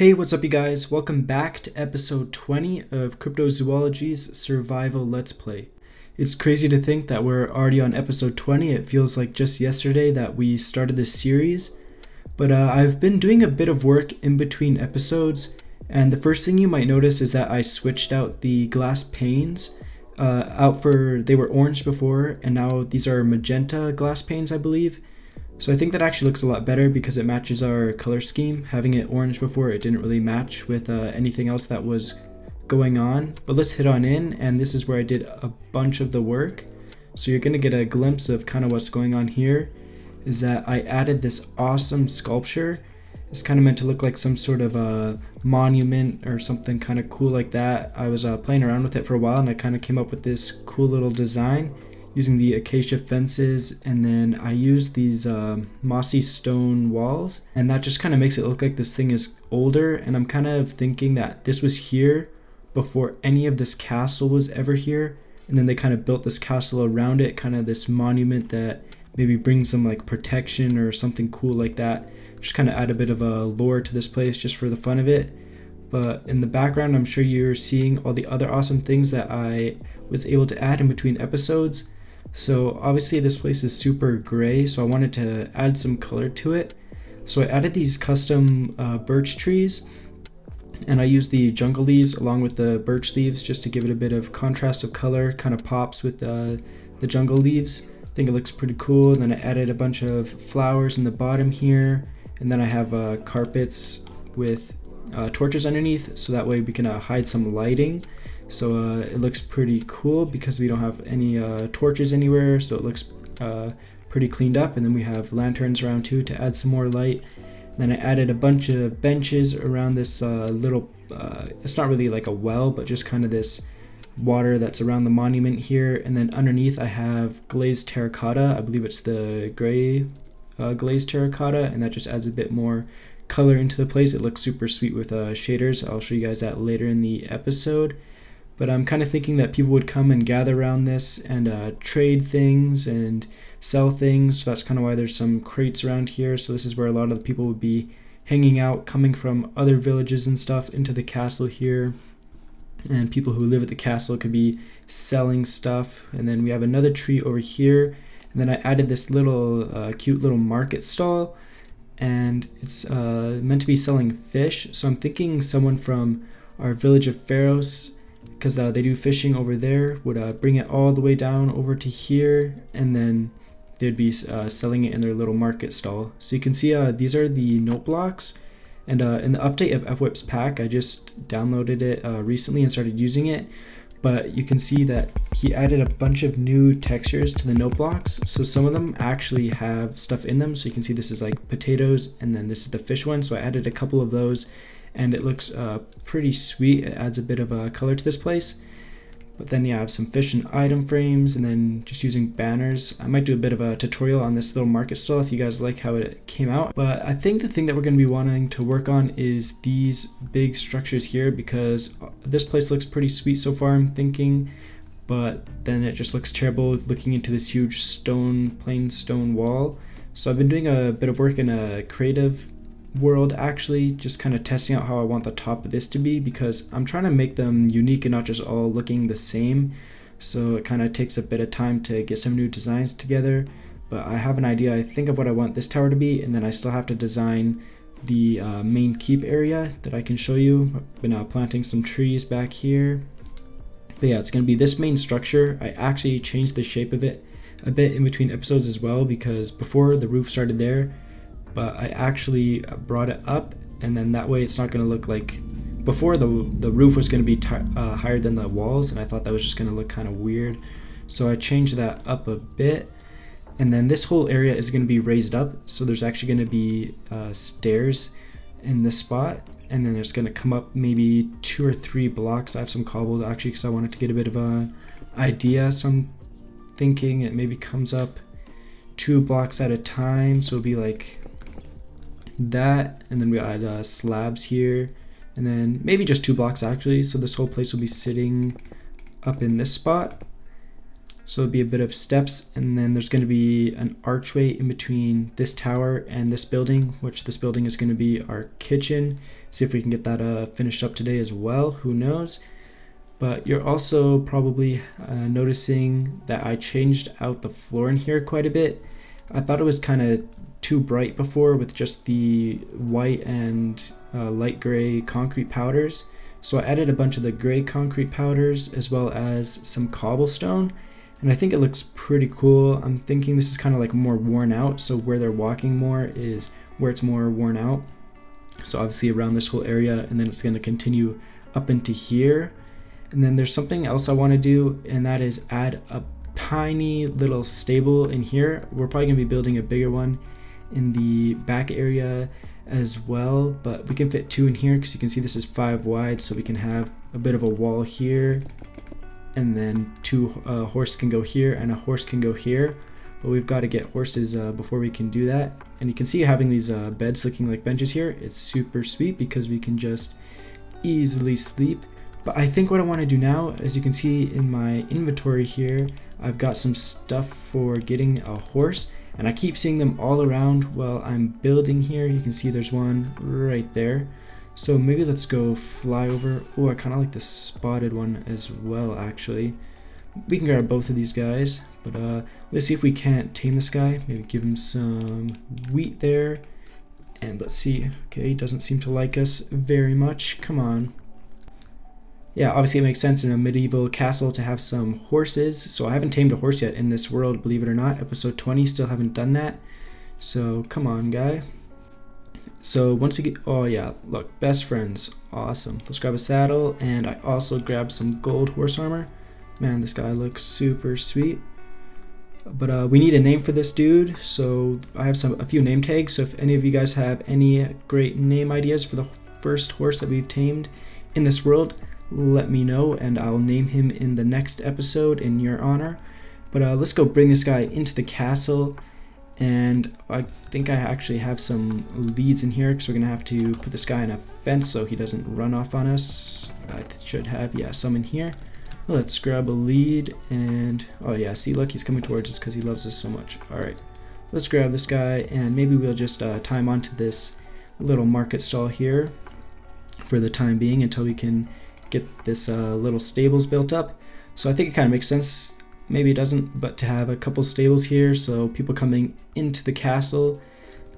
Hey, what's up you guys? Welcome back to episode 20 of Cryptozoology's Survival Let's Play. It's crazy to think that we're already on episode 20. It feels like just yesterday that we started this series. But I've been doing a bit of work in between episodes, and the first thing you might notice is that I switched out the glass panes. They were orange before, and now these are magenta glass panes, I believe. So I think that actually looks a lot better because it matches our color scheme. Having it orange before, it didn't really match with anything else that was going on. But let's hit on in, and this is where I did a bunch of the work. So you're going to get a glimpse of kind of what's going on here, is that I added this awesome sculpture. It's kind of meant to look like some sort of a monument or something kind of cool like that. I was playing around with it for a while, and I kind of came up with this cool little design using the acacia fences, and then I used these mossy stone walls, and that just kind of makes it look like this thing is older. And I'm kind of thinking that this was here before any of this castle was ever here, and then they kind of built this castle around it, kind of this monument that maybe brings them like protection or something cool like that. Just kind of add a bit of a lore to this place just for the fun of it. But in the background, I'm sure you're seeing all the other awesome things that I was able to add in between episodes. So obviously this place is super gray, so I wanted to add some color to it. So I added these custom birch trees, and I used the jungle leaves along with the birch leaves just to give it a bit of contrast of color. Kind of pops with the jungle leaves. I think it looks pretty cool. And then I added a bunch of flowers in the bottom here, and then I have carpets with torches underneath, so that way we can hide some lighting. So it looks pretty cool because we don't have any torches anywhere, so it looks pretty cleaned up. And then we have lanterns around too to add some more light. Then I added a bunch of benches around this little, it's not really like a well, but just kind of this water that's around the monument here. And then underneath I have glazed terracotta. I believe it's the gray glazed terracotta, and that just adds a bit more color into the place. It looks super sweet with shaders. I'll show you guys that later in the episode. But I'm kind of thinking that people would come and gather around this and trade things and sell things. So that's kind of why there's some crates around here. So this is where a lot of the people would be hanging out, coming from other villages and stuff into the castle here. And people who live at the castle could be selling stuff. And then we have another tree over here. And then I added this little cute little market stall. And it's meant to be selling fish. So I'm thinking someone from our village of Pharos, because they do fishing over there, would bring it all the way down over to here, and then they'd be selling it in their little market stall. So you can see these are the note blocks, and in the update of FWhip's pack, I just downloaded it recently and started using it. But you can see that he added a bunch of new textures to the note blocks. So some of them actually have stuff in them. So you can see this is like potatoes, and then this is the fish one. So I added a couple of those, and it looks pretty sweet. It adds a bit of color to this place. But then yeah, I have some fish and item frames, and then just using banners. I might do a bit of a tutorial on this little market stall if you guys like how it came out. But I think the thing that we're going to be wanting to work on is these big structures here, because this place looks pretty sweet so far, I'm thinking. But then it just looks terrible looking into this huge plain stone wall. So I've been doing a bit of work in a creative world, actually, just kind of testing out how I want the top of this to be, because I'm trying to make them unique and not just all looking the same. So it kind of takes a bit of time to get some new designs together, but I have an idea, I think, of what I want this tower to be, and then I still have to design the main keep area that I can show you. I've been planting some trees back here. But yeah, it's going to be this main structure. I actually changed the shape of it a bit in between episodes as well, because before the roof started there, but I actually brought it up, and then that way it's not going to look like before the roof was going to be higher than the walls, and I thought that was just going to look kind of weird. So I changed that up a bit, and then this whole area is going to be raised up, so there's actually going to be stairs in this spot, and then it's going to come up maybe 2 or 3 blocks. I have some cobbled actually because I wanted to get a bit of an idea, so I'm thinking it maybe comes up 2 blocks at a time, so it'll be like that, and then we add slabs here, and then maybe just 2 blocks actually, so this whole place will be sitting up in this spot. So it'll be a bit of steps, and then there's going to be an archway in between this tower and this building, which this building is going to be our kitchen. See if we can get that finished up today as well, who knows. But you're also probably noticing that I changed out the floor in here quite a bit. I thought it was kind of too bright before with just the white and light gray concrete powders. So I added a bunch of the gray concrete powders as well as some cobblestone. And I think it looks pretty cool. I'm thinking this is kind of like more worn out. So where they're walking more is where it's more worn out. So obviously around this whole area, and then it's going to continue up into here. And then there's something else I want to do, and that is add a tiny little stable in here. We're probably going to be building a bigger one in the back area as well, but we can fit 2 in here because you can see this is 5 wide, so we can have a bit of a wall here, and then 2 horse can go here and a horse can go here. But we've got to get horses before we can do that. And you can see having these beds looking like benches here, it's super sweet because we can just easily sleep. But I think what I want to do now, as you can see in my inventory here, I've got some stuff for getting a horse, and I keep seeing them all around while I'm building here. You can see there's one right there. So maybe let's go fly over. Oh, I kind of like the spotted one as well, actually. We can grab both of these guys, but let's see if we can't tame this guy. Maybe give him some wheat there. And let's see. Okay, he doesn't seem to like us very much. Come on. Yeah, obviously it makes sense in a medieval castle to have some horses. So I haven't tamed a horse yet in this world, believe it or not. Episode 20, still haven't done that. So come on, guy. So once we get, oh yeah, look, best friends, awesome. Let's grab a saddle, and I also grabbed some gold horse armor. Man, this guy looks super sweet. But we need a name for this dude, so I have a few name tags. So if any of you guys have any great name ideas for the first horse that we've tamed in this world, let me know, and I'll name him in the next episode in your honor. But let's go bring this guy into the castle. And I think I actually have some leads in here because we're going to have to put this guy in a fence so he doesn't run off on us. I should have, yeah, some in here. Let's grab a lead, and oh yeah, see, look, he's coming towards us because he loves us so much. Alright, let's grab this guy, and maybe we'll just tie him onto this little market stall here for the time being until we can get this little stables built up. So I think it kind of makes sense. Maybe it doesn't, but to have a couple stables here so people coming into the castle,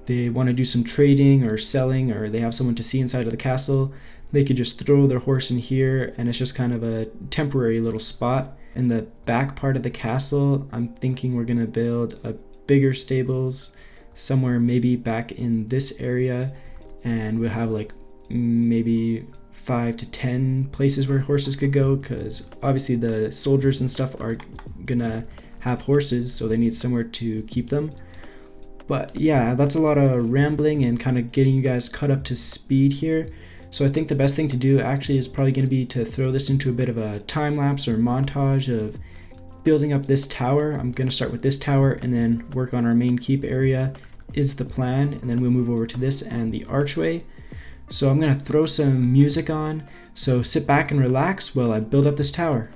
they want to do some trading or selling, or they have someone to see inside of the castle, they could just throw their horse in here, and it's just kind of a temporary little spot. In the back part of the castle, I'm thinking we're going to build a bigger stables somewhere maybe back in this area, and we'll have like maybe 5 to 10 places where horses could go, because obviously the soldiers and stuff are gonna have horses, so they need somewhere to keep them. But yeah, that's a lot of rambling and kind of getting you guys caught up to speed here. So I think the best thing to do actually is probably going to be to throw this into a bit of a time lapse or montage of building up this tower. I'm going to start with this tower and then work on our main keep area is the plan, and then we'll move over to this and the archway. So I'm going to throw some music on, so sit back and relax while I build up this tower.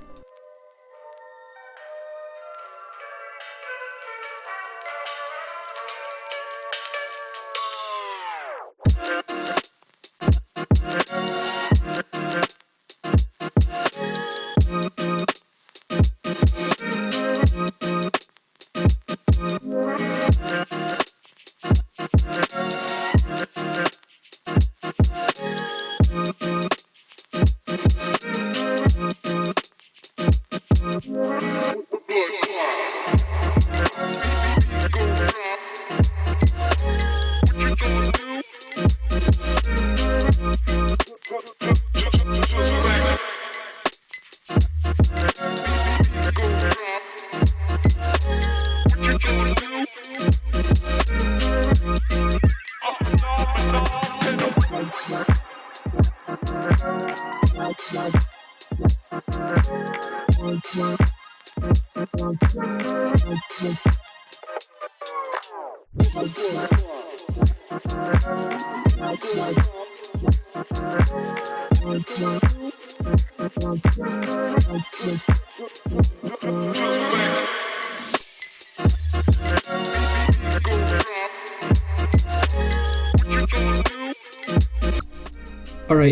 Alright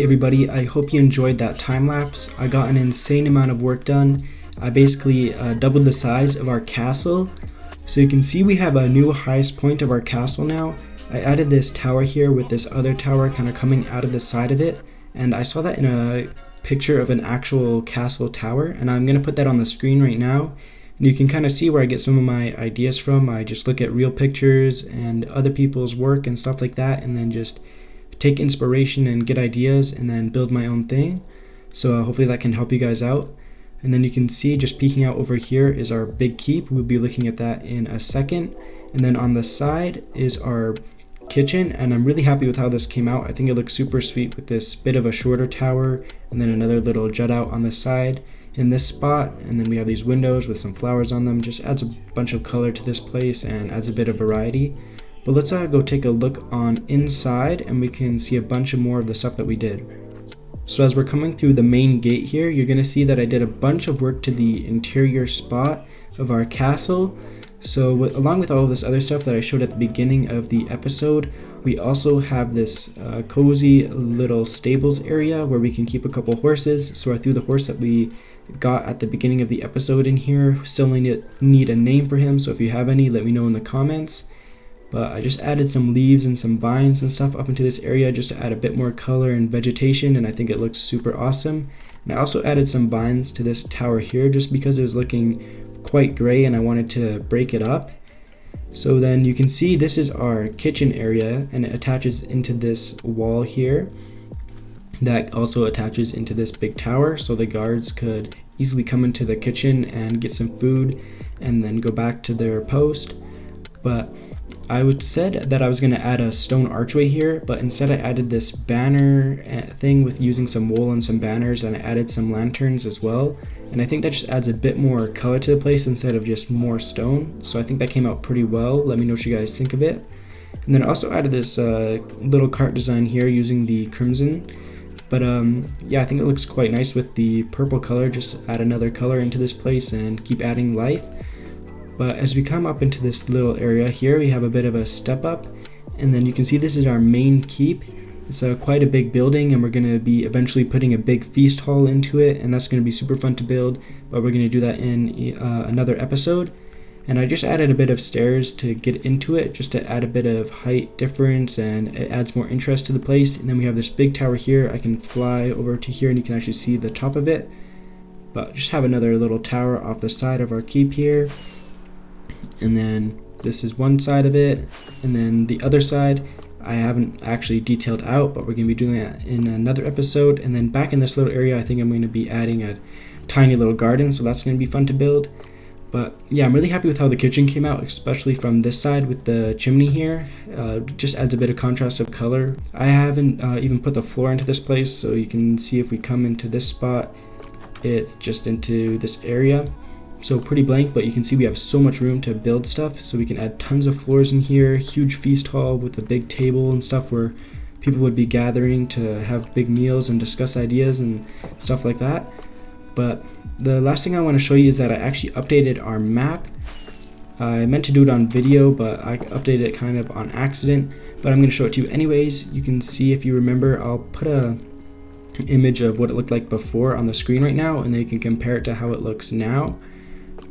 everybody, I hope you enjoyed that time lapse. I got an insane amount of work done. I basically doubled the size of our castle. So you can see we have a new highest point of our castle now. I added this tower here with this other tower kind of coming out of the side of it. And I saw that in a picture of an actual castle tower. And I'm going to put that on the screen right now. And you can kind of see where I get some of my ideas from. I just look at real pictures and other people's work and stuff like that. And then just take inspiration and get ideas and then build my own thing. So hopefully that can help you guys out. And then you can see just peeking out over here is our big keep. We'll be looking at that in a second. And then on the side is our kitchen, and I'm really happy with how this came out. I think it looks super sweet with this bit of a shorter tower and then another little jut out on the side in this spot. And then we have these windows with some flowers on them. Just adds a bunch of color to this place and adds a bit of variety. But let's go take a look on inside and we can see a bunch of more of the stuff that we did. So as we're coming through the main gate here, you're going to see that I did a bunch of work to the interior spot of our castle. So along with all of this other stuff that I showed at the beginning of the episode, we also have this cozy little stables area where we can keep a couple horses. So I threw the horse that we got at the beginning of the episode in here. Still need a name for him, so if you have any, let me know in the comments. But I just added some leaves and some vines and stuff up into this area just to add a bit more color and vegetation, and I think it looks super awesome. And I also added some vines to this tower here just because it was looking quite gray and I wanted to break it up. So then you can see this is our kitchen area, and it attaches into this wall here that also attaches into this big tower, so the guards could easily come into the kitchen and get some food and then go back to their post. But I said that I was going to add a stone archway here, but instead I added this banner thing with using some wool and some banners, and I added some lanterns as well. And I think that just adds a bit more color to the place instead of just more stone. So I think that came out pretty well. Let me know what you guys think of it. And then I also added this little cart design here using the crimson. But yeah, I think it looks quite nice with the purple color. Just add another color into this place and keep adding life. But as we come up into this little area here, we have a bit of a step up, and then you can see this is our main keep. It's quite a big building, and we're going to be eventually putting a big feast hall into it, and that's going to be super fun to build, but we're going to do that in another episode. And I just added a bit of stairs to get into it, just to add a bit of height difference, and it adds more interest to the place. And then we have this big tower here. I can fly over to here and you can actually see the top of it, but just have another little tower off the side of our keep here. And then this is one side of it, and then the other side I haven't actually detailed out, but we're going to be doing that in another episode. And then back in this little area, I think I'm going to be adding a tiny little garden, so that's going to be fun to build. But yeah, I'm really happy with how the kitchen came out, especially from this side with the chimney here. Just adds a bit of contrast of color. I haven't even put the floor into this place, so you can see if we come into this spot, it's just into this area. So pretty blank, but you can see we have so much room to build stuff, so we can add tons of floors in here, huge feast hall with a big table and stuff where people would be gathering to have big meals and discuss ideas and stuff like that. But the last thing I want to show you is that I actually updated our map. I meant to do it on video, but I updated it kind of on accident, but I'm going to show it to you anyways. You can see, if you remember, I'll put a image of what it looked like before on the screen right now, and then you can compare it to how it looks now.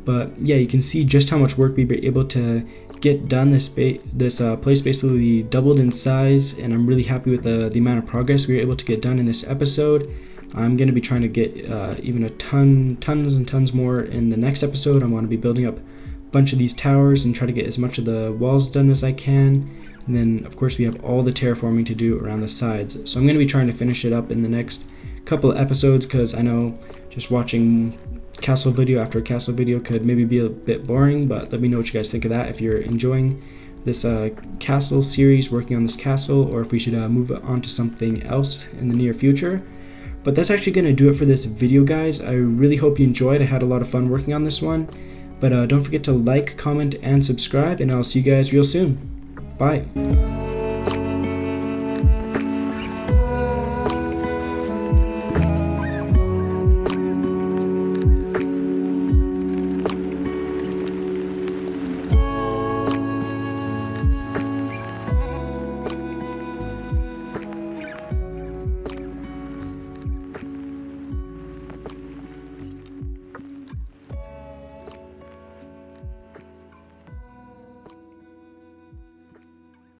But yeah, you can see just how much work we were able to get done. This place basically doubled in size, and I'm really happy with the amount of progress we were able to get done in this episode. I'm going to be trying to get even tons and tons more in the next episode. I want to be building up a bunch of these towers and try to get as much of the walls done as I can. And then of course we have all the terraforming to do around the sides. So I'm going to be trying to finish it up in the next couple of episodes, because I know just watching castle video after castle video could maybe be a bit boring, but let me know what you guys think of that, if you're enjoying this castle series, working on this castle, or if we should move on to something else in the near future. But that's actually going to do it for this video, guys. I really hope you enjoyed. I had a lot of fun working on this one. But don't forget to like, comment, and subscribe, and I'll see you guys real soon. Bye.